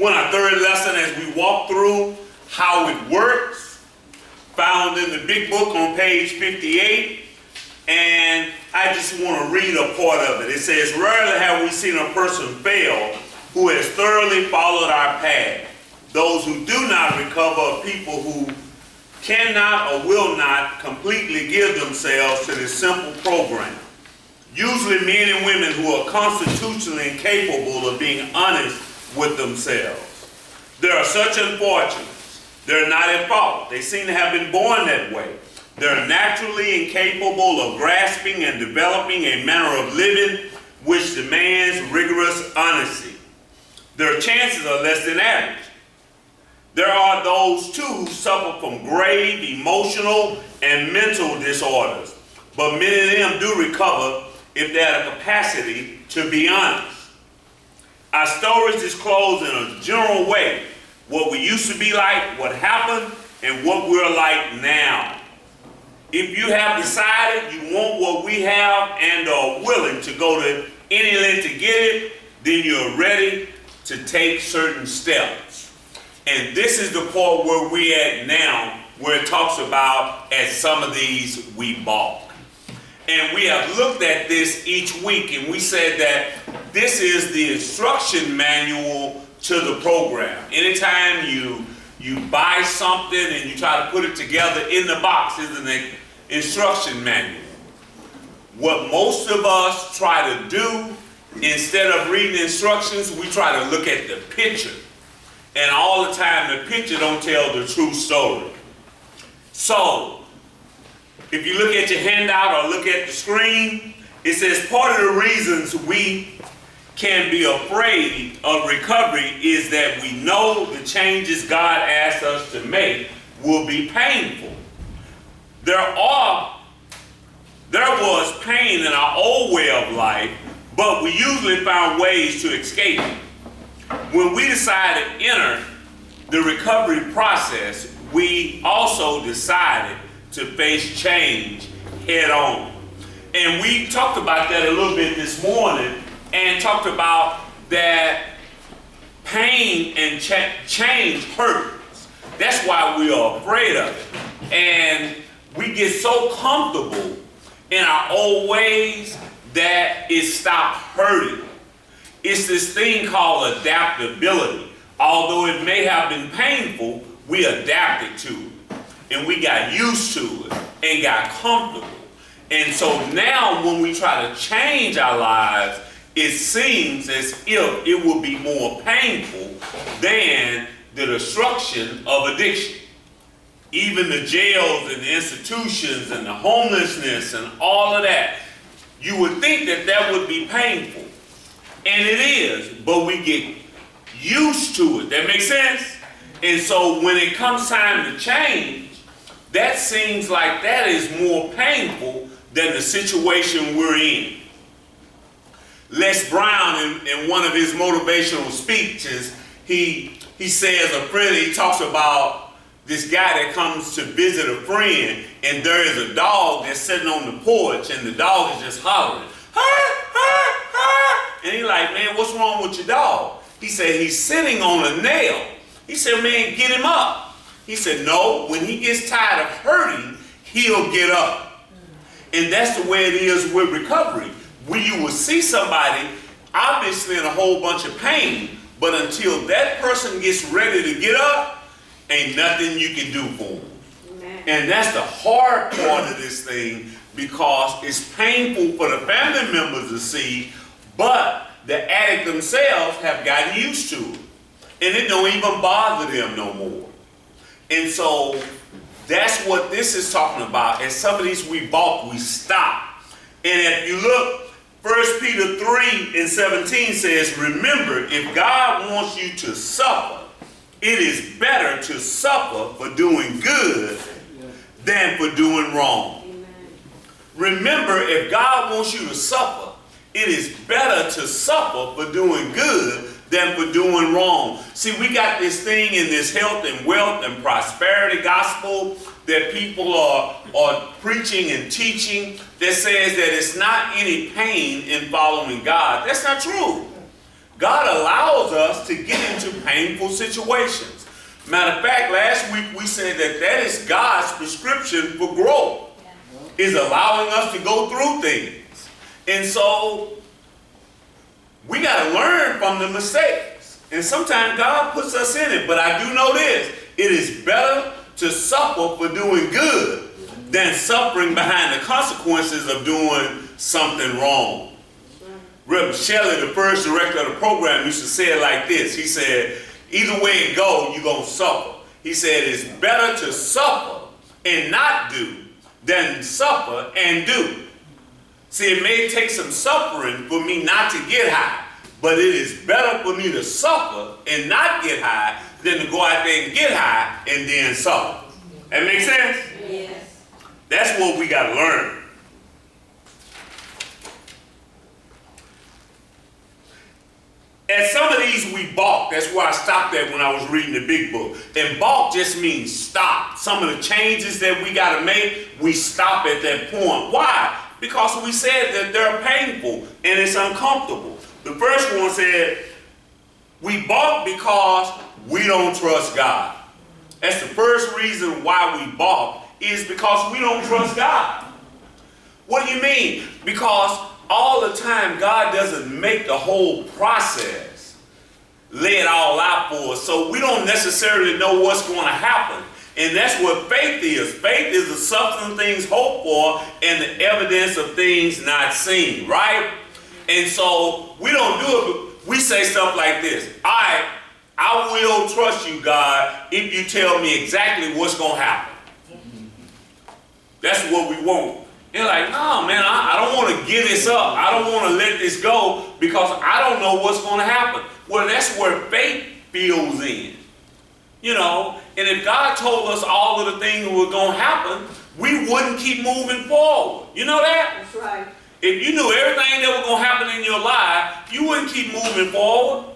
Our third lesson as we walk through how it works, found in the big book on page 58. And I just want to read a part of it. It says, rarely have we seen a person fail who has thoroughly followed our path. Those who do not recover are people who cannot or will not completely give themselves to this simple program. Usually men and women who are constitutionally incapable of being honest with themselves. They are such unfortunates. They're not at fault. They seem to have been born that way. They're naturally incapable of grasping and developing a manner of living which demands rigorous honesty. Their chances are less than average. There are those too who suffer from grave emotional and mental disorders, but many of them do recover if they have a capacity to be honest. Our stories disclose in a general way what we used to be like, what happened, and what we're like now. If you have decided you want what we have and are willing to go to any length to get it, then you're ready to take certain steps. And this is the part where we're at now, where it talks about at some of these we balk. And we have looked at this each week, and we said that this is the instruction manual to the program. Anytime you buy something and you try to put it together, in the box is an instruction manual. What most of us try to do, instead of reading instructions, we try to look at the picture. And all the time, the picture don't tell the true story. So, if you look at your handout or look at the screen, it says part of the reasons we can be afraid of recovery is that we know the changes God asks us to make will be painful. There was pain in our old way of life, but we usually found ways to escape it. When we decided to enter the recovery process, we also decided to face change head on. And we talked about that a little bit this morning and talked about that pain and change hurts. That's why we are afraid of it. And we get so comfortable in our old ways that it stops hurting. It's this thing called adaptability. Although it may have been painful, we adapted to it. And we got used to it and got comfortable. And so now when we try to change our lives, it seems as if it will be more painful than the destruction of addiction. Even the jails and the institutions and the homelessness and all of that, you would think that that would be painful. And it is, but we get used to it. That makes sense? And so when it comes time to change, that seems like that is more painful than the situation we're in. Les Brown, in one of his motivational speeches, he says he talks about this guy that comes to visit a friend, and there is a dog that's sitting on the porch, and the dog is just hollering, and he's like, man, what's wrong with your dog? He said, he's sitting on a nail. He said, man, get him up. He said, no, when he gets tired of hurting, he'll get up. And that's the way it is with recovery. When you will see somebody, obviously in a whole bunch of pain, but until that person gets ready to get up, ain't nothing you can do for them. Amen. And that's the hard part of this thing, because it's painful for the family members to see, but the addict themselves have gotten used to it. And it don't even bother them no more. And so that's what this is talking about. As some of these we balk, we stop. And if you look, 1 Peter 3:17 says, remember, if God wants you to suffer, it is better to suffer for doing good than for doing wrong. Amen. Remember, if God wants you to suffer, it is better to suffer for doing good than for doing wrong. See, we got this thing in this health and wealth and prosperity gospel that people are preaching and teaching that says that it's not any pain in following God. That's not true. God allows us to get into pain painful situations. Matter of fact, last week we said that is God's prescription for growth, is allowing us to go through things. And so we got to learn from the mistakes. And sometimes God puts us in it. But I do know this: it is better to suffer for doing good than suffering behind the consequences of doing something wrong. Reverend Shelley, the first director of the program, used to say it like this. He said, either way it goes, you're going to suffer. He said, it's better to suffer and not do than suffer and do. See, it may take some suffering for me not to get high, but it is better for me to suffer and not get high than to go out there and get high and then suffer. That makes sense? Yes. That's what we got to learn. At some of these we balk. That's where I stopped at when I was reading the big book. And balk just means stop. Some of the changes that we got to make, we stop at that point. Why? Because we said that they're painful and it's uncomfortable. The first one said, we balk because we don't trust God. That's the first reason why we balk, is because we don't trust God. What do you mean? Because all the time, God doesn't make the whole process, lay it all out for us. So we don't necessarily know what's going to happen. And that's what faith is. Faith is the substance of things hoped for and the evidence of things not seen, right? And so we don't do it. We say stuff like this: I will trust you, God, if you tell me exactly what's going to happen. That's what we want. You're like, no, man, I don't want to give this up. I don't want to let this go because I don't know what's going to happen. Well, that's where faith fills in. You know, and if God told us all of the things that were going to happen, we wouldn't keep moving forward. You know that? That's right. If you knew everything that was going to happen in your life, you wouldn't keep moving forward.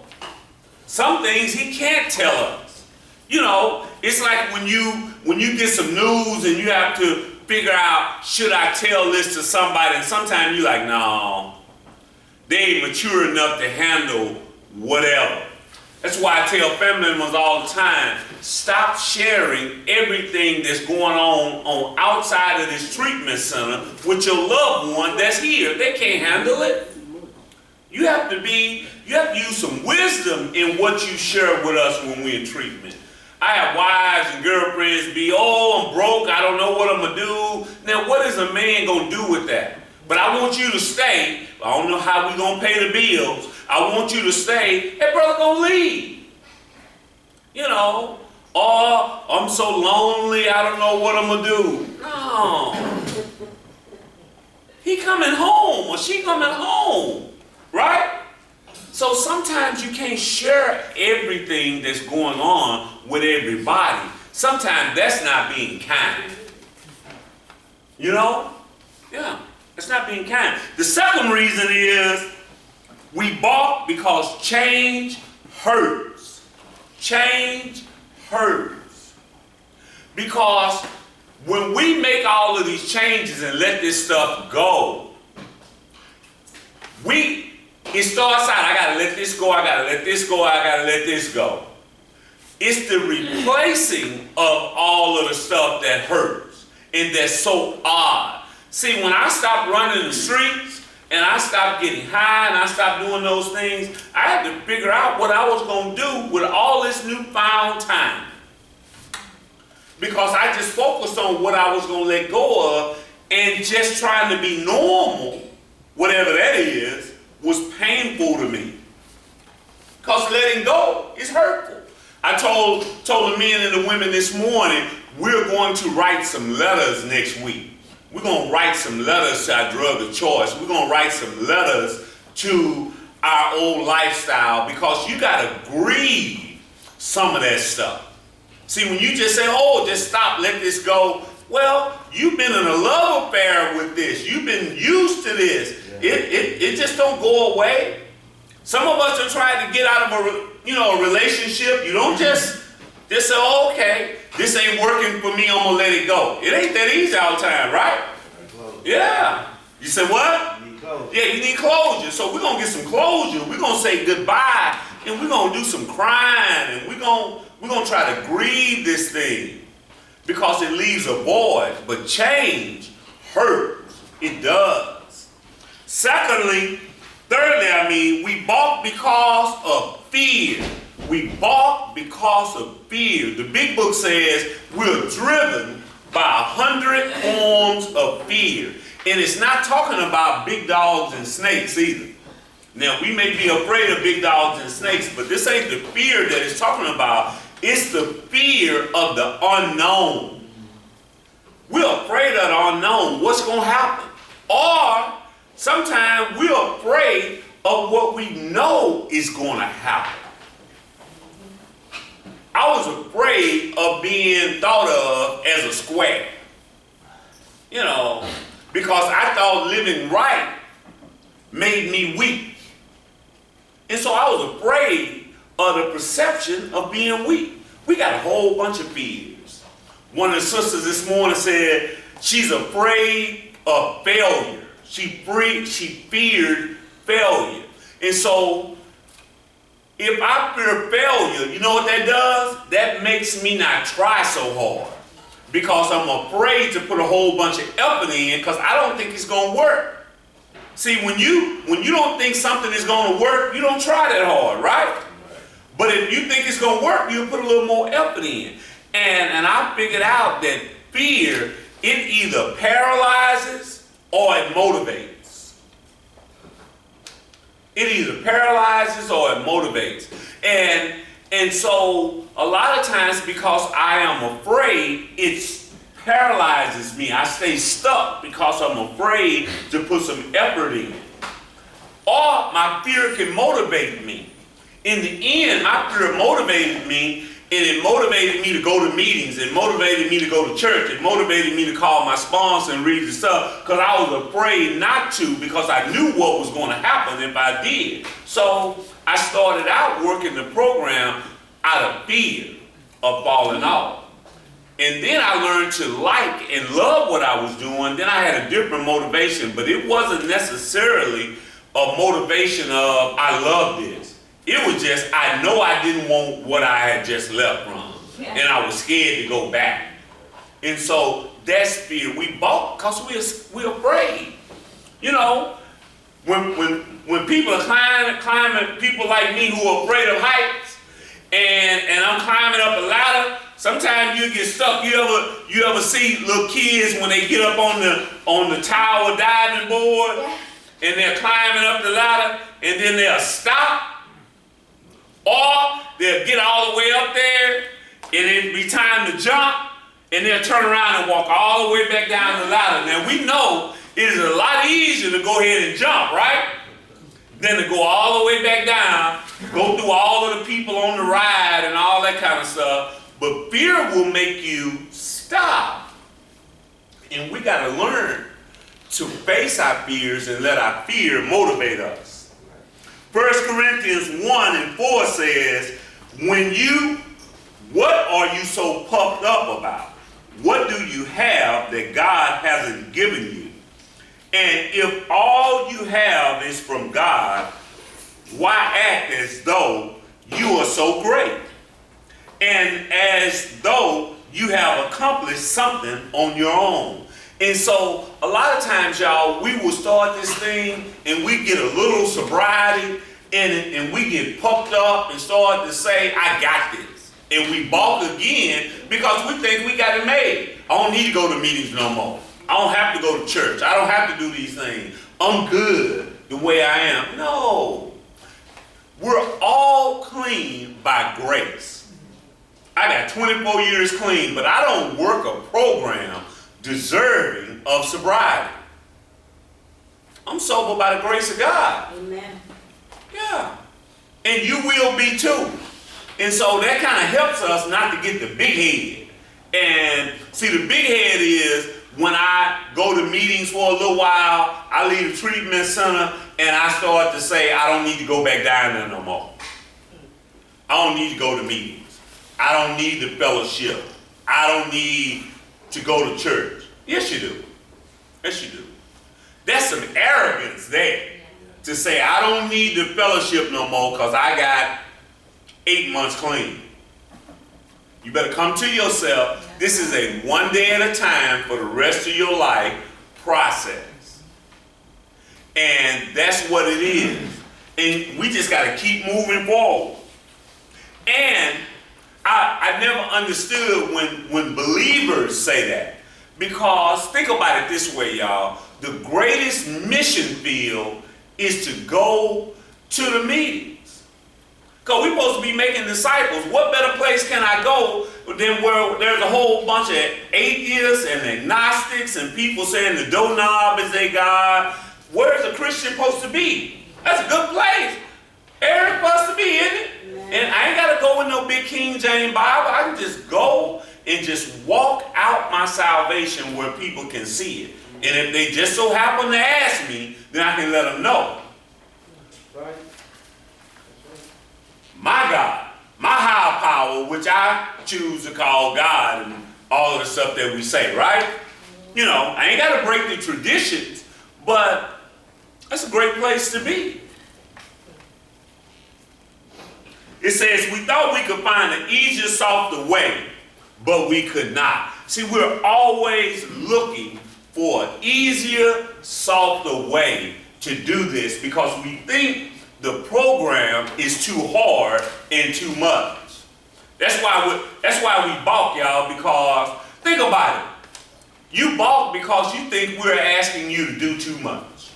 Some things he can't tell us. You know, it's like when you get some news and you have to figure out, should I tell this to somebody? And sometimes you're like, no, they ain't mature enough to handle whatever. That's why I tell family members all the time, stop sharing everything that's going on outside of this treatment center with your loved one that's here. They can't handle it. You have to use some wisdom in what you share with us when we're in treatment. I have wives and girlfriends be, oh, I'm broke, I don't know what I'm going to do. Now, what is a man going to do with that? But I want you to stay. I don't know how we're going to pay the bills. I want you to stay. That brother going to leave. You know, or I'm so lonely, I don't know what I'm going to do. No. He coming home or she coming home, right? So sometimes you can't share everything that's going on with everybody. Sometimes that's not being kind. You know? Yeah, that's not being kind. The second reason is we balk because change hurts. Change hurts. Because when we make all of these changes and let this stuff go, it starts out, I gotta let this go, I gotta let this go, I gotta let this go. It's the replacing of all of the stuff that hurts and that's so odd. See, when I stopped running the streets and I stopped getting high and I stopped doing those things, I had to figure out what I was gonna do with all this newfound time. Because I just focused on what I was gonna let go of, and just trying to be normal, whatever that is, was painful to me. Because letting go is hurtful. I told the men and the women this morning, we're going to write some letters next week. We're going to write some letters to our drug of choice. We're going to write some letters to our old lifestyle, because you got to grieve some of that stuff. See, when you just say, oh, just stop, let this go. Well, you've been in a love affair with this. You've been used to this. It just don't go away. Some of us are trying to get out of a relationship. You don't just say, oh, okay, this ain't working for me, I'm gonna let it go. It ain't that easy all the time, right? Yeah. You say what? You need Yeah, you need closure. So we're going to get some closure. We're going to say goodbye, and we're going to do some crying, and we're going to try to grieve this thing because it leaves a void. But change hurts. It does. Thirdly, we balk because of fear. We balk because of fear. The big book says we're driven by 100 forms of fear. And it's not talking about big dogs and snakes either. Now, we may be afraid of big dogs and snakes, but this ain't the fear that it's talking about. It's the fear of the unknown. We're afraid of the unknown. What's going to happen? Or sometimes we're afraid of what we know is going to happen. I was afraid of being thought of as a square. You know, because I thought living right made me weak. And so I was afraid of the perception of being weak. We got a whole bunch of fears. One of the sisters this morning said she's afraid of failure. She feared failure. And so if I fear failure, you know what that does? That makes me not try so hard. Because I'm afraid to put a whole bunch of effort in because I don't think it's going to work. See, when you don't think something is going to work, you don't try that hard, right? But if you think it's going to work, you put a little more effort in. And I figured out that fear, it either paralyzes or it motivates. It either paralyzes or it motivates. And so a lot of times because I am afraid, it paralyzes me. I stay stuck because I'm afraid to put some effort in. Or my fear can motivate me. In the end, my fear motivated me, and it motivated me to go to meetings. It motivated me to go to church. It motivated me to call my sponsor and read the stuff because I was afraid not to because I knew what was going to happen if I did. So I started out working the program out of fear of falling off. And then I learned to like and love what I was doing. Then I had a different motivation, but it wasn't necessarily a motivation of I love this. It was just I know I didn't want what I had just left from. Yeah. And I was scared to go back. And so that's fear. We balk because we're afraid. You know, when people are climbing, people like me who are afraid of heights, and I'm climbing up a ladder, sometimes you get stuck. You ever see little kids when they get up on the tower diving board, yeah, and they're climbing up the ladder, and then they'll stop, or they'll get all the way up there, and it'll be time to jump, and they'll turn around and walk all the way back down the ladder. Now we know it is a lot easier to go ahead and jump, right? Than to go all the way back down, go through all of the people on the ride and all that kind of stuff. But fear will make you stop. And we got to learn to face our fears and let our fear motivate us. 1 Corinthians 1:4 says, what are you so puffed up about? What do you have that God hasn't given you? And if all you have is from God, why act as though you are so great? And as though you have accomplished something on your own. And so a lot of times, y'all, we will start this thing and we get a little sobriety in it and we get puffed up and start to say, I got this. And we balk again because we think we got it made. I don't need to go to meetings no more. I don't have to go to church. I don't have to do these things. I'm good the way I am. No. We're all clean by grace. I got 24 years clean, but I don't work a program deserving of sobriety. I'm sober by the grace of God. Amen. Yeah. And you will be too. And so that kind of helps us not to get the big head. And see, the big head is when I go to meetings for a little while, I leave the treatment center and I start to say, I don't need to go back down there no more. I don't need to go to meetings. I don't need the fellowship. I don't need to go to church. Yes, you do. Yes, you do. That's some arrogance there. To say, I don't need the fellowship no more because I got 8 months clean. You better come to yourself. This is a one day at a time for the rest of your life process. And that's what it is. And we just got to keep moving forward. And I never understood when believers say that. Because think about it this way, y'all. The greatest mission field is to go to the meetings. Because we're supposed to be making disciples. What better place can I go than where there's a whole bunch of atheists and agnostics and people saying the doorknob is their God? Where's a Christian supposed to be? That's a good place. Everybody's supposed to be, isn't it? And I ain't got to go with no big King James Bible. I can just go and just walk out my salvation where people can see it. And if they just so happen to ask me, then I can let them know. Right. Right. My God, my higher power, which I choose to call God and all of the stuff that we say, right? You know, I ain't got to break the traditions, but that's a great place to be. It says, we thought we could find an easier, softer way, but we could not. See, we're always looking for an easier, softer way to do this because we think the program is too hard and too much. That's why we balk, y'all, because think about it. You balk because you think we're asking you to do too much.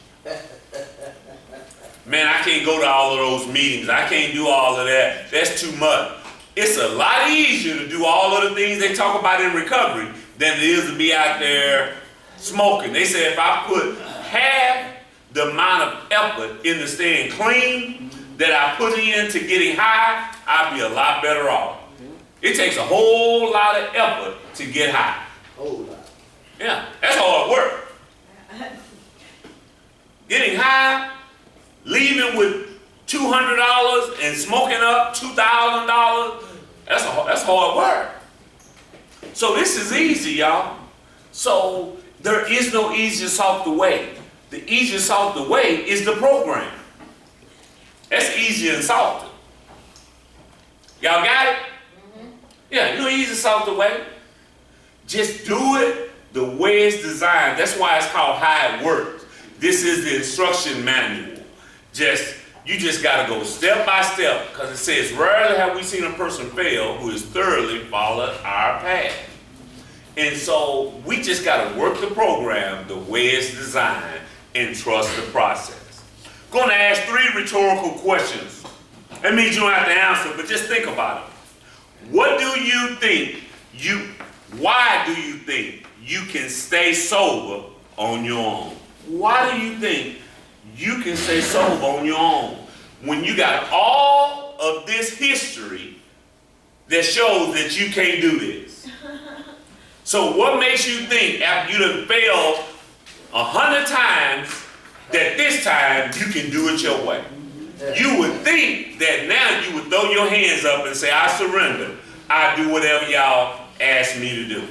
Man, I can't go to all of those meetings. I can't do all of that. That's too much. It's a lot easier to do all of the things they talk about in recovery than it is to be out there smoking. They say if I put half the amount of effort into staying clean that I put into getting high, I'd be a lot better off. It takes a whole lot of effort to get high. Whole lot. Yeah, that's hard work. Getting high, leaving with $200 and smoking up $2,000, that's hard work. So this is easy, y'all. So there is no easier, softer way. The easier, softer way is the program. That's easier and softer. Y'all got it? Mm-hmm. Yeah, you know easier, softer way. Just do it the way it's designed. That's why it's called How It Works. This is the instruction manual. You just got to go step by step because it says, rarely have we seen a person fail who has thoroughly followed our path. And so we just got to work the program the way it's designed and trust the process. I'm going to ask 3 rhetorical questions. That means you don't have to answer, but just think about it. What do you think why do you think you can stay sober on your own? Why do you think you can stay sober on your own when you got all of this history that shows that you can't do this? So what makes you think after you done failed 100 times that this time you can do it your way? You would think that now you would throw your hands up and say, I surrender. I do whatever y'all ask me to do.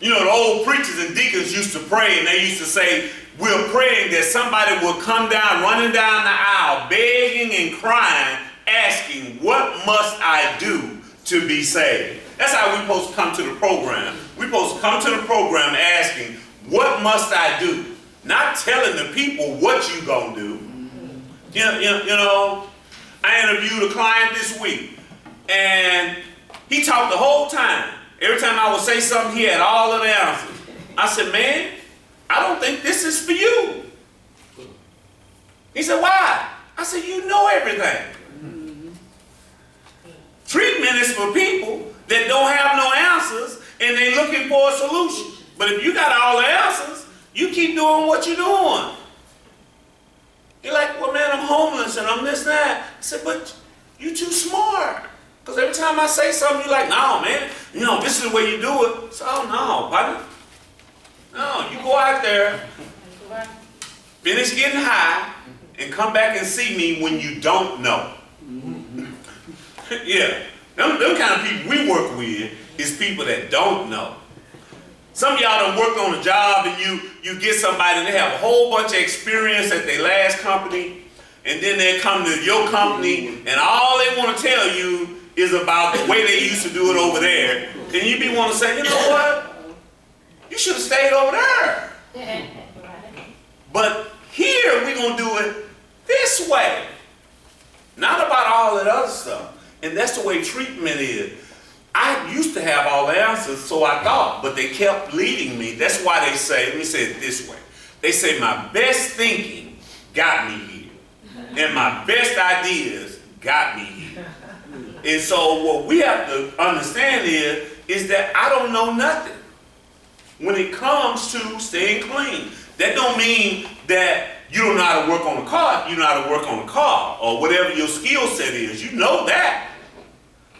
You know, the old preachers and deacons used to pray, and they used to say, we're praying that somebody will come down, running down the aisle, begging and crying, asking, what must I do to be saved? That's how we're supposed to come to the program. We're supposed to come to the program asking, what must I do? Not telling the people what you gonna do. You know, I interviewed a client this week, and he talked the whole time. Every time I would say something, he had all of the answers. I said, man, I don't think this is for you. He said, why? I said, you know everything. Treatment is for people that don't have no answers and they looking for a solution. But if you got all the answers, you keep doing what you're doing. You're like, well, man, I'm homeless and I'm this and that. I said, but you too smart. Because every time I say something, you're like, no, man, you know, this is the way you do it. So, no, buddy. No, you go out there, finish getting high, and come back and see me when you don't know. Yeah, them kind of people we work with is people that don't know. Some of y'all done worked on a job and you get somebody, they have a whole bunch of experience at their last company, and then they come to your company and all they want to tell you is about the way they used to do it over there. And you be want to say, you know what? You should have stayed over there. But here we're going to do it this way. Not about all that other stuff. And that's the way treatment is. I used to have all the answers, so I thought, but they kept leading me. That's why they say, let me say it this way. They say my best thinking got me here. And my best ideas got me here. And so what we have to understand is that I don't know nothing when it comes to staying clean. That don't mean that you don't know how to work on a car. You know how to work on a car or whatever your skill set is. You know that.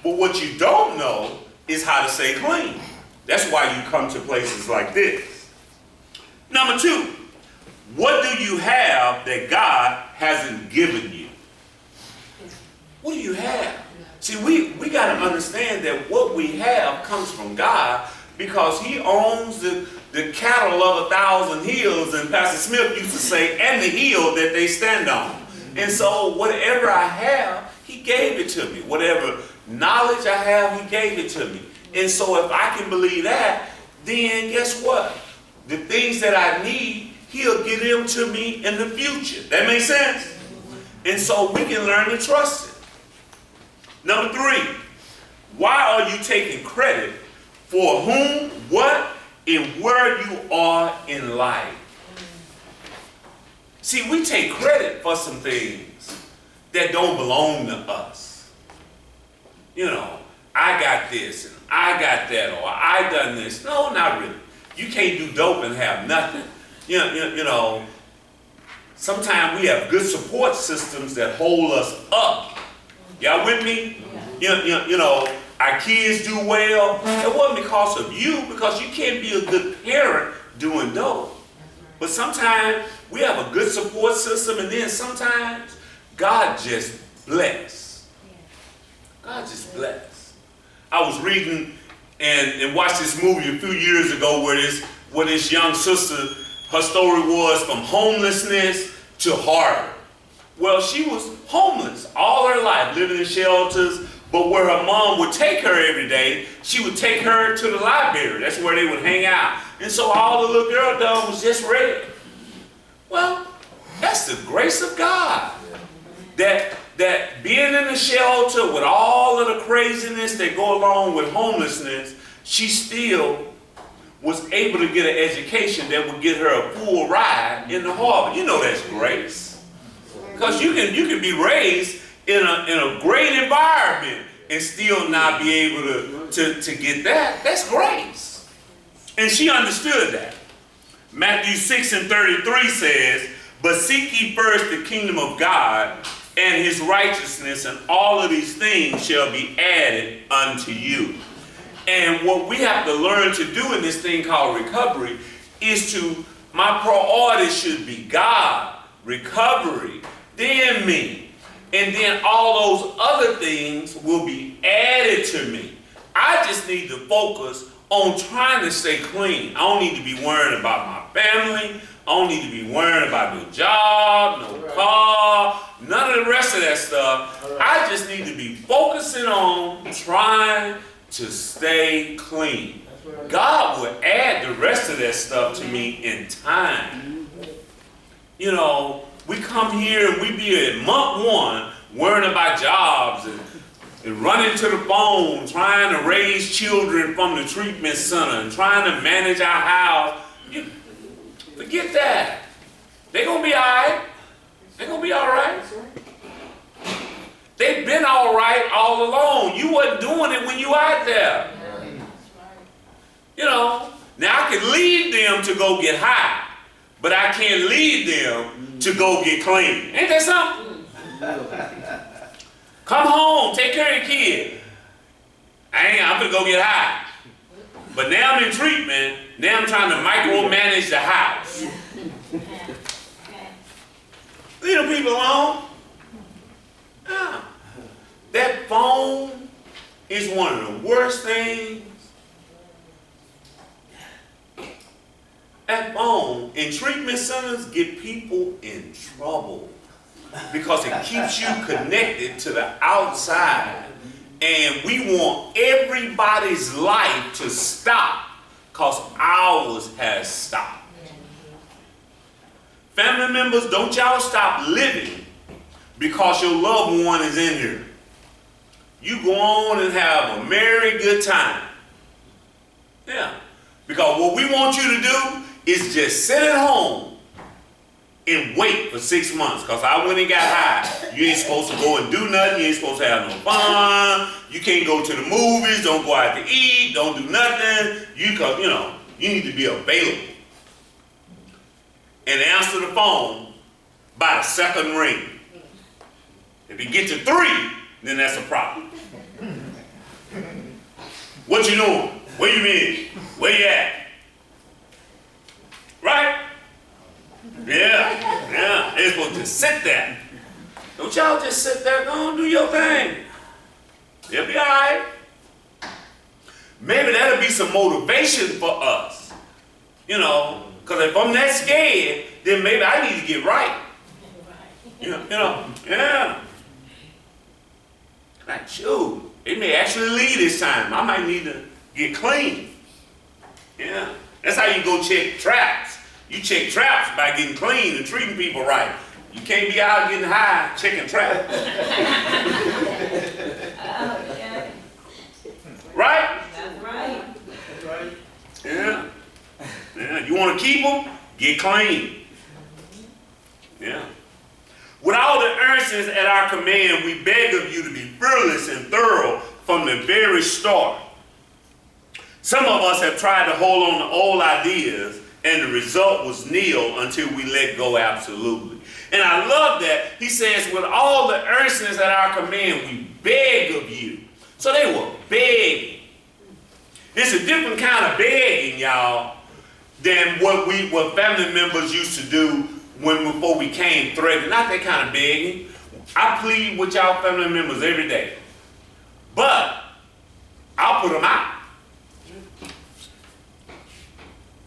But what you don't know is how to stay clean. That's why you come to places like this. Number 2, what do you have that God hasn't given you? What do you have? See, we got to understand that what we have comes from God because he owns the cattle of 1,000 hills, and Pastor Smith used to say, and the hill that they stand on. And so whatever I have, he gave it to me. Whatever knowledge I have, he gave it to me. And so if I can believe that, then guess what? The things that I need, he'll give them to me in the future. That makes sense? And so we can learn to trust it. Number 3, why are you taking credit for whom, what, and where you are in life? See, we take credit for some things that don't belong to us. You know, I got this, and I got that, or I done this. No, not really. You can't do dope and have nothing. You know, sometimes we have good support systems that hold us up. Y'all with me? Yeah. You know, our kids do well. It wasn't because of you, because you can't be a good parent doing dope. But sometimes we have a good support system, and then sometimes God just bless. God just bless. I was reading and watched this movie a few years ago where this young sister, her story was from homelessness to Harvard. Well, she was homeless all her life, living in shelters, but where her mom would take her every day, she would take her to the library. That's where they would hang out. And so all the little girl done was just read. Well, that's the grace of God. That being in the shelter with all of the craziness that go along with homelessness, she still was able to get an education that would get her a full ride into Harvard. You know that's grace. Because you can be raised in a great environment and still not be able to get that. That's grace. And she understood that. Matthew 6:33 says, but seek ye first the kingdom of God and his righteousness, and all of these things shall be added unto you. And what we have to learn to do in this thing called recovery is my priority should be God, recovery, then me. And then all those other things will be added to me. I just need to focus on trying to stay clean. I don't need to be worrying about my family. I don't need to be worrying about no job, no car, none of the rest of that stuff. I just need to be focusing on trying to stay clean. God will add the rest of that stuff to me in time. You know, we come here and we be at month 1 worrying about jobs and running to the phone, trying to raise children from the treatment center and trying to manage our house. Forget that. They're going to be all right. They're going to be all right. They've been all right all along. You wasn't doing it when you out there. You know, now I can lead them to go get high, but I can't lead them to go get clean. Ain't that something? Come home, take care of your kid. I'm gonna go get high. But now I'm in treatment, now I'm trying to micromanage the house. Leave the people alone. Yeah. That phone is one of the worst things That phone in treatment centers get people in trouble because it keeps you connected to the outside. And we want everybody's life to stop because ours has stopped. Family members, don't y'all stop living because your loved one is in here. You go on and have a merry good time. Yeah. Because what we want you to do is just sit at home and wait for 6 months. Because I went and got high. You ain't supposed to go and do nothing. You ain't supposed to have no fun. You can't go to the movies. Don't go out to eat. Don't do nothing. You need to be available. And answer the phone by the second ring. If you get to 3, then that's a problem. What you doing? Where you been? Where you at? Right? Yeah. They're supposed to sit there. Don't y'all just sit there, go and do your thing. You'll be all right. Maybe that'll be some motivation for us. Because if I'm that scared, then maybe I need to get right. Yeah. Like, shoot, it may actually leave this time. I might need to get clean. Yeah. That's how you go check traps. You check traps by getting clean and treating people right. You can't be out getting high checking traps. Right? That's right. That's right. Yeah. You want to keep them? Get clean. Yeah. With all the earnestness at our command, we beg of you to be fearless and thorough from the very start. Some of us have tried to hold on to old ideas, and the result was nil until we let go absolutely. And I love that. He says, with all the earnestness at our command, we beg of you. So they were begging. It's a different kind of begging, y'all, than what family members used to do before we came threatening. Not that kind of begging. I plead with y'all family members every day. But I'll put them out.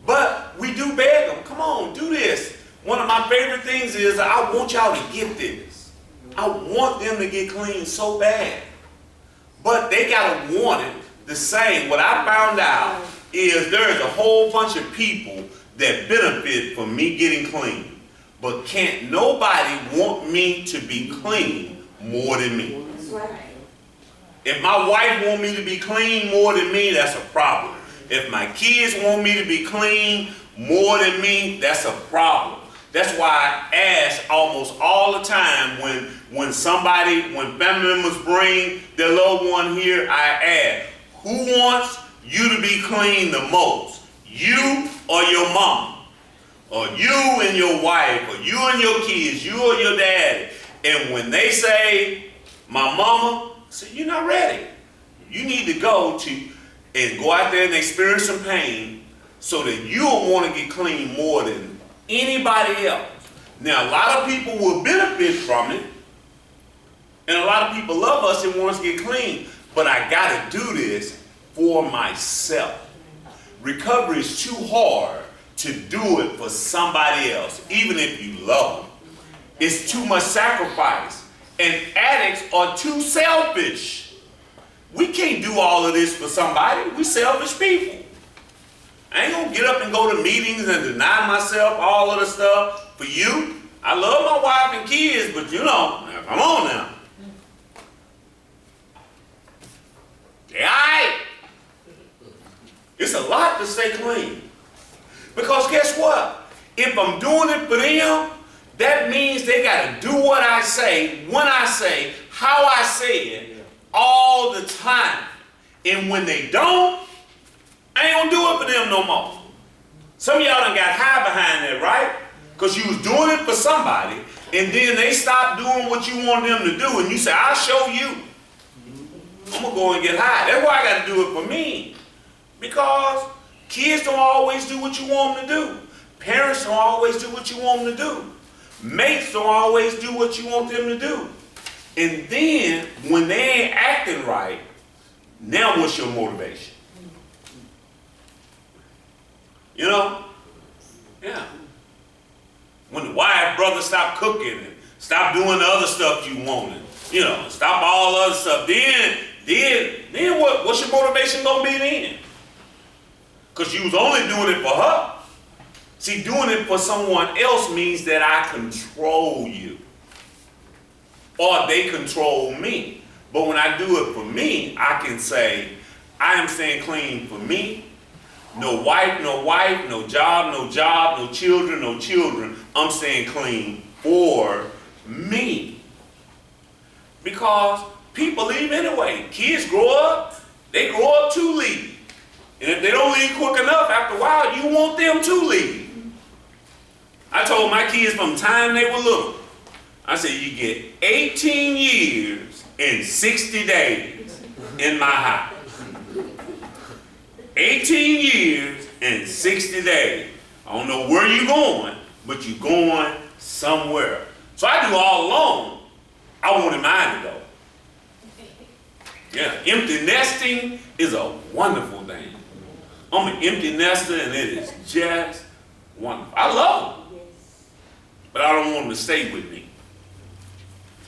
But we do beg them. Come on, do this. One of my favorite things is I want y'all to get this. I want them to get clean so bad. But they got to want it the same. What I found out is there is a whole bunch of people that benefit from me getting clean. But can't nobody want me to be clean more than me. That's right. If my wife want me to be clean more than me, that's a problem. If my kids want me to be clean more than me, that's a problem. That's why I ask almost all the time when family members bring their loved one here, I ask, who wants you to be clean the most? You or your mom? Or you and your wife? Or you and your kids? You or your daddy? And when they say, my mama, I say, you're not ready. You need to go out there and experience some pain so that you'll want to get clean more than anybody else. Now, a lot of people will benefit from it, and a lot of people love us and want us to get clean, but I got to do this for myself. Recovery is too hard to do it for somebody else, even if you love them. It's too much sacrifice, and addicts are too selfish. We can't do all of this for somebody. We selfish people. I ain't gonna get up and go to meetings and deny myself all of the stuff for you. I love my wife and kids, but come on now. Yeah, it's a lot to stay clean. Because guess what? If I'm doing it for them, that means they gotta do what I say, when I say, how I say it, all the time. And when they don't, I ain't gonna do it for them no more. Some of y'all done got high behind that, right? Because you was doing it for somebody, and then they stopped doing what you want them to do, and you say, I'll show you. I'm gonna go and get high. That's why I gotta do it for me. Because kids don't always do what you want them to do. Parents don't always do what you want them to do. Mates don't always do what you want them to do. And then, when they ain't acting right, now what's your motivation? Yeah. When the wife, brother stop cooking and stop doing the other stuff you wanted, stop all the other stuff, then what's your motivation gonna be then? Because you was only doing it for her. See, doing it for someone else means that I control you. Or they control me. But when I do it for me, I can say, I am staying clean for me. No wife, no job, no children. I'm staying clean for me. Because people leave anyway. Kids grow up, they grow up to leave. And if they don't leave quick enough, after a while, you want them to leave. I told my kids from the time they were little, I said, you get 18 years and 60 days in my house. 18 years and 60 days. I don't know where you're going, but you're going somewhere. So I knew all along I wanted mine to go. Yeah, empty nesting is a wonderful thing. I'm an empty nester and it is just wonderful. I love them, but I don't want them to stay with me.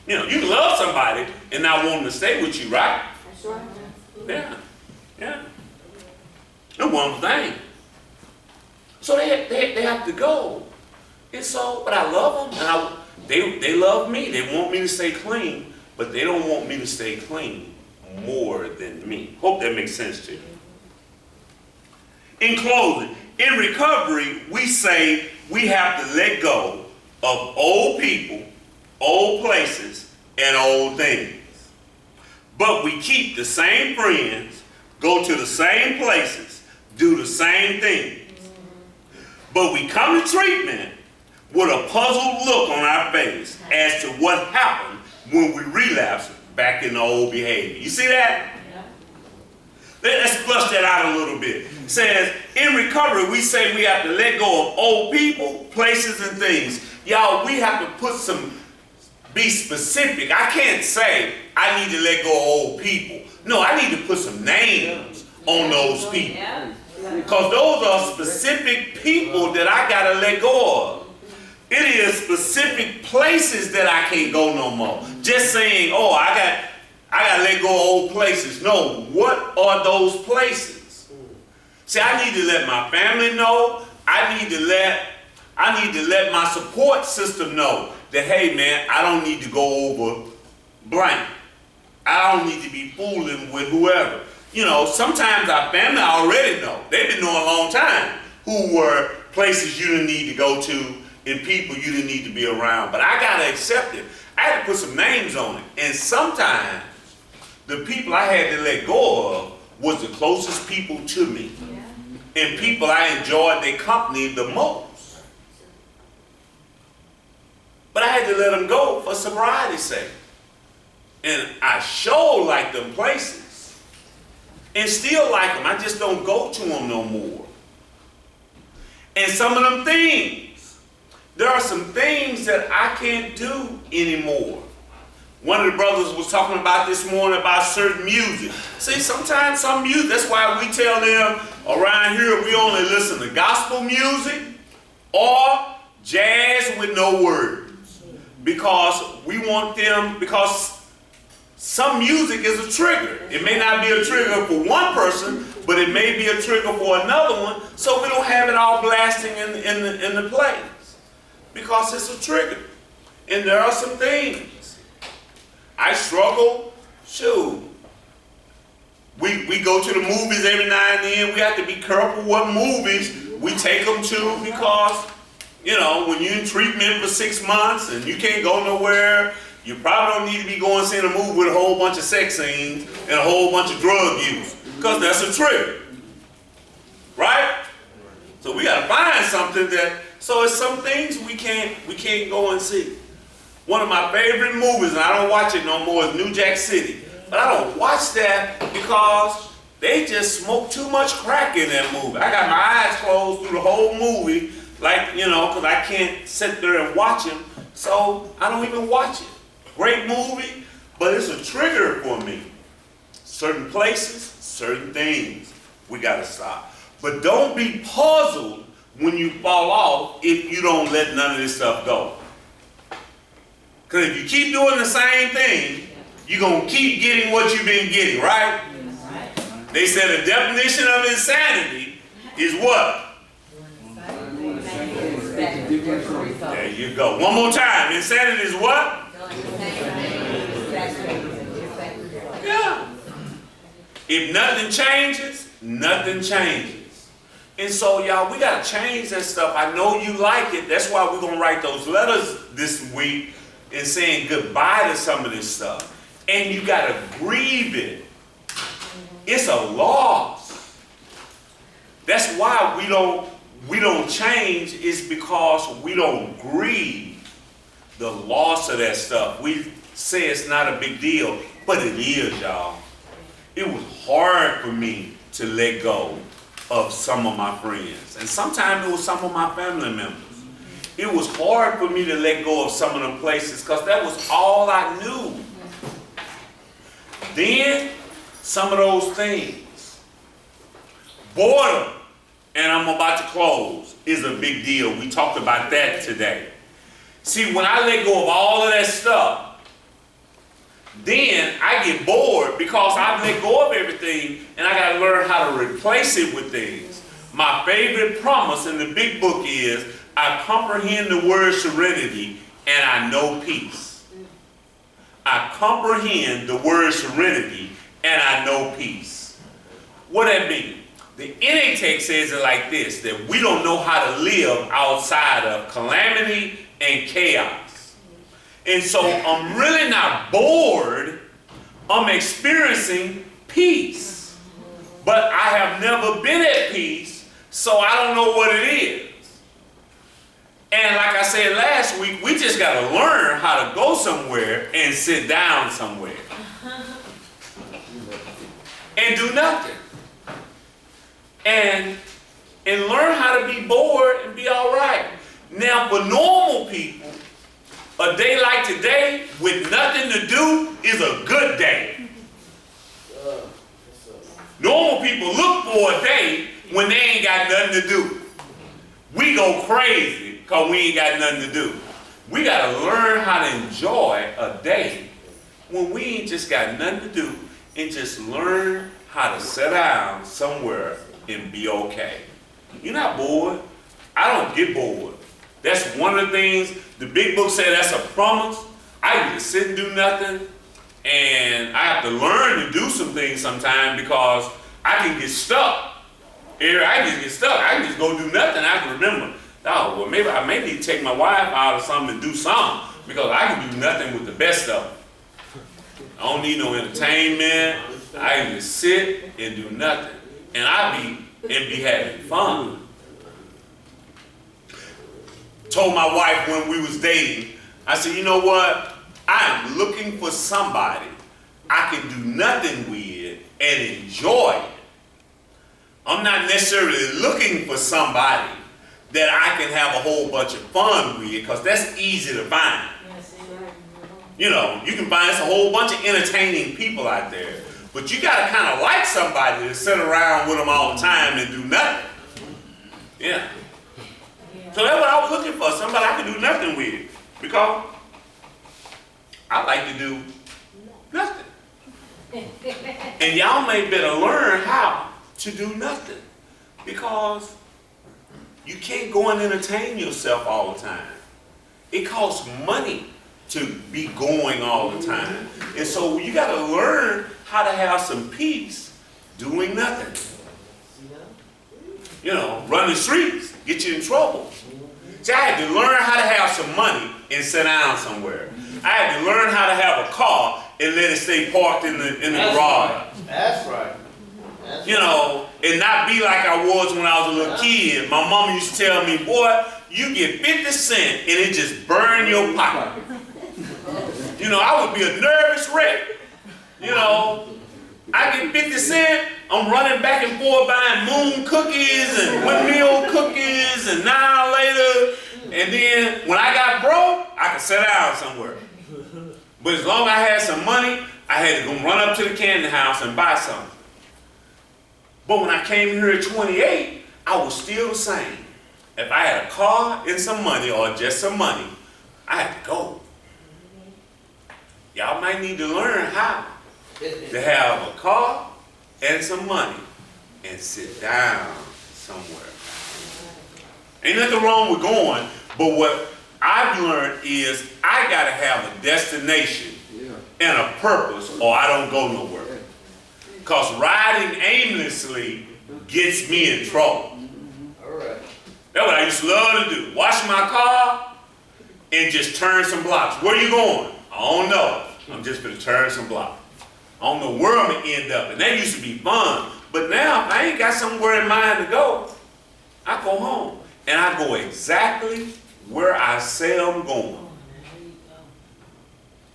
You can love somebody and not want them to stay with you, right? That's right. Yeah. It's a wonderful thing. So they have to go. And so, but I love them, and they love me. They want me to stay clean, but they don't want me to stay clean more than me. Hope that makes sense to you. In closing, in recovery, we say we have to let go of old people, old places, and old things. But we keep the same friends, go to the same places, do the same things. But we come to treatment with a puzzled look on our face as to what happened when we relapse back in the old behavior. You see that? Let's flush that out a little bit. It says, in recovery, we say we have to let go of old people, places, and things. Y'all, we have to be specific. I can't say I need to let go of old people. No, I need to put some names on those people. Because those are specific people that I got to let go of. It is specific places that I can't go no more. Just saying, oh, I got to let go of old places. No, what are those places? See, I need to let my family know. I need to let my support system know that, hey, man, I don't need to go over blank. I don't need to be fooling with whoever. Sometimes our family already know. They've been knowing a long time who were places you didn't need to go to and people you didn't need to be around. But I got to accept it. I had to put some names on it. And sometimes the people I had to let go of was the closest people to me. And people I enjoyed their company the most. But I had to let them go for sobriety's sake. And I sure like them places. And still like them. I just don't go to them no more. And some of them things, there are some things that I can't do anymore. One of the brothers was talking about this morning about certain music. See, sometimes some music, that's why we tell them around here we only listen to gospel music or jazz with no words. Because we want them, because some music is a trigger. It may not be a trigger for one person, but it may be a trigger for another one, so we don't have it all blasting in the place. Because it's a trigger. And there are some things. I struggle, shoot. We go to the movies every now and then. We have to be careful what movies we take them to because, when you're in treatment for 6 months and you can't go nowhere, you probably don't need to be going seeing a movie with a whole bunch of sex scenes and a whole bunch of drug use because that's a trigger. Right? So we got to find something so it's some things we can't go and see. One of my favorite movies, and I don't watch it no more, is New Jack City. But I don't watch that because they just smoke too much crack in that movie. I got my eyes closed through the whole movie, because I can't sit there and watch them. So I don't even watch it. Great movie, but it's a trigger for me. Certain places, certain things, we got to stop. But don't be puzzled when you fall off if you don't let none of this stuff go. Because if you keep doing the same thing, you're going to keep getting what you've been getting, right? They said the definition of insanity is what? There you go. One more time. Insanity is what? Yeah. If nothing changes, nothing changes. And so, y'all, we got to change that stuff. I know you like it. That's why we're going to write those letters this week and saying goodbye to some of this stuff. And you got to grieve it. It's a loss. That's why we don't change, is because we don't grieve the loss of that stuff. We say it's not a big deal, but it is, y'all. It was hard for me to let go of some of my friends. And sometimes it was some of my family members. It was hard for me to let go of some of the places because that was all I knew. Then, some of those things. Boredom, and I'm about to close, is a big deal. We talked about that today. See, when I let go of all of that stuff, then I get bored because I've let go of everything and I got to learn how to replace it with things. My favorite promise in the big book is, I comprehend the word serenity and I know peace. I comprehend the word serenity and I know peace. What that mean? The NA text says it like this, that we don't know how to live outside of calamity and chaos. And so I'm really not bored, I'm experiencing peace. But I have never been at peace, so I don't know what it is. And like I said last week, we just got to learn how to go somewhere and sit down somewhere. And do nothing. And learn how to be bored and be all right. Now, for normal people, a day like today with nothing to do is a good day. Normal people look for a day when they ain't got nothing to do. We go crazy because we ain't got nothing to do. We got to learn how to enjoy a day when we ain't just got nothing to do, and just learn how to sit down somewhere and be okay. You're not bored. I don't get bored. That's one of the things the big book said, that's a promise. I can just sit and do nothing, and I have to learn to do some things sometimes because I can get stuck. I can just get stuck. I can just go do nothing. I can remember, oh, well, maybe I may need to take my wife out or something and do something because I can do nothing with the best of them. I don't need no entertainment. I can just sit and do nothing. And I be having fun. Told my wife when we was dating, I said, you know what? I am looking for somebody I can do nothing with and enjoy it. I'm not necessarily looking for somebody that I can have a whole bunch of fun with, because that's easy to find. You know, you can find a whole bunch of entertaining people out there, but you got to kind of like somebody to sit around with them all the time and do nothing. Yeah. So that's what I was looking for, somebody I could do nothing with, because I like to do nothing. And y'all may better learn how to do nothing, because you can't go and entertain yourself all the time. It costs money to be going all the time. And so you got to learn how to have some peace doing nothing. You know, run the streets, get you in trouble. See, I had to learn how to have some money and sit down somewhere. I had to learn how to have a car and let it stay parked in the garage. That's right. You know, and not be like I was when I was a little kid. My mama used to tell me, boy, you get 50 cents and it just burn your pocket. You know, I would be a nervous wreck. You know, I get 50 cents, I'm running back and forth buying moon cookies and windmill cookies and now later. And then when I got broke, I could sit down somewhere. But as long as I had some money, I had to go run up to the candy house and buy something. But when I came here at 28, I was still the same. If I had a car and some money, or just some money, I had to go. Y'all might need to learn how to have a car and some money and sit down somewhere. Ain't nothing wrong with going, but what I've learned is I gotta have a destination and a purpose, or I don't go nowhere. Because riding aimlessly gets me in trouble. All right. That's what I used to love to do. Wash my car and just turn some blocks. Where you going? I don't know. I'm just gonna turn some blocks. I don't know where I'm gonna end up. And that used to be fun. But now, if I ain't got somewhere in mind to go, I go home. And I go exactly where I say I'm going.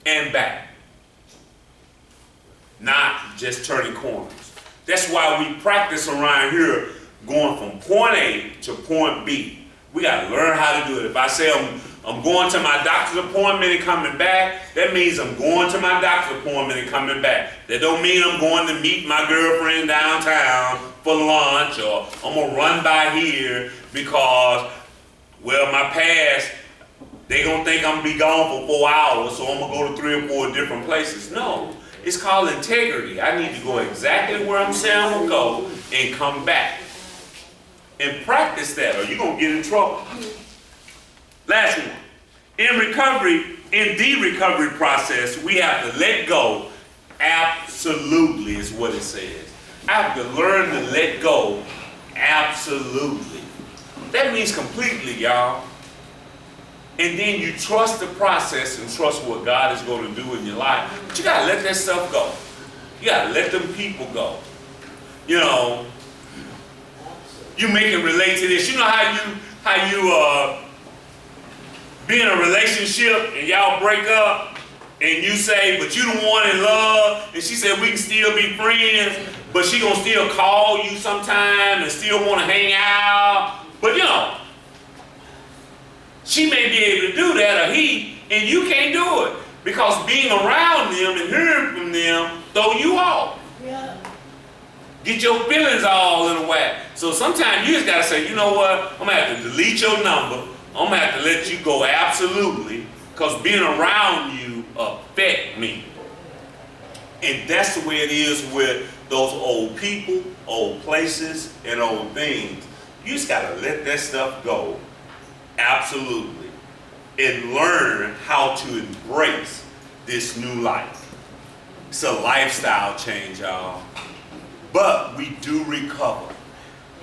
And back. Not just turning corners. That's why we practice around here going from point A to point B. We gotta learn how to do it. If I say I'm going to my doctor's appointment and coming back, that means I'm going to my doctor's appointment and coming back. That don't mean I'm going to meet my girlfriend downtown for lunch, or I'm gonna run by here because, well, my past, they gonna think I'm gonna be gone for 4 hours, so I'm gonna go to 3 or 4 different places. No. It's called integrity. I need to go exactly where I'm saying I'm gonna go and come back. And practice that, or you're gonna get in trouble. Last one. In the recovery process, we have to let go. Absolutely is what it says. I have to learn to let go. Absolutely. That means completely, y'all. And then you trust the process and trust what God is going to do in your life. But you got to let that stuff go. You got to let them people go. You know, you make it relate to this. You know how you be in a relationship and y'all break up and you say, but you the one in love, and she said we can still be friends, but she gonna still call you sometime and still want to hang out. But you know, she may be able to do that, or he, and you can't do it. Because being around them and hearing from them throw you off. Yeah. Get your feelings all in a whack. So sometimes you just gotta say, you know what, I'm gonna have to delete your number. I'm gonna have to let you go absolutely, because being around you affect me. And that's the way it is with those old people, old places, and old things. You just gotta let that stuff go. Absolutely. And learn how to embrace this new life. It's a lifestyle change, y'all. But we do recover.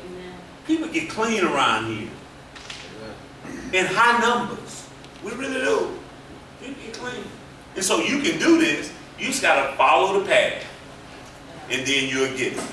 Amen. People get clean around here. In high numbers. We really do. People get clean. And so you can do this. You just gotta follow the path. And then you'll get it.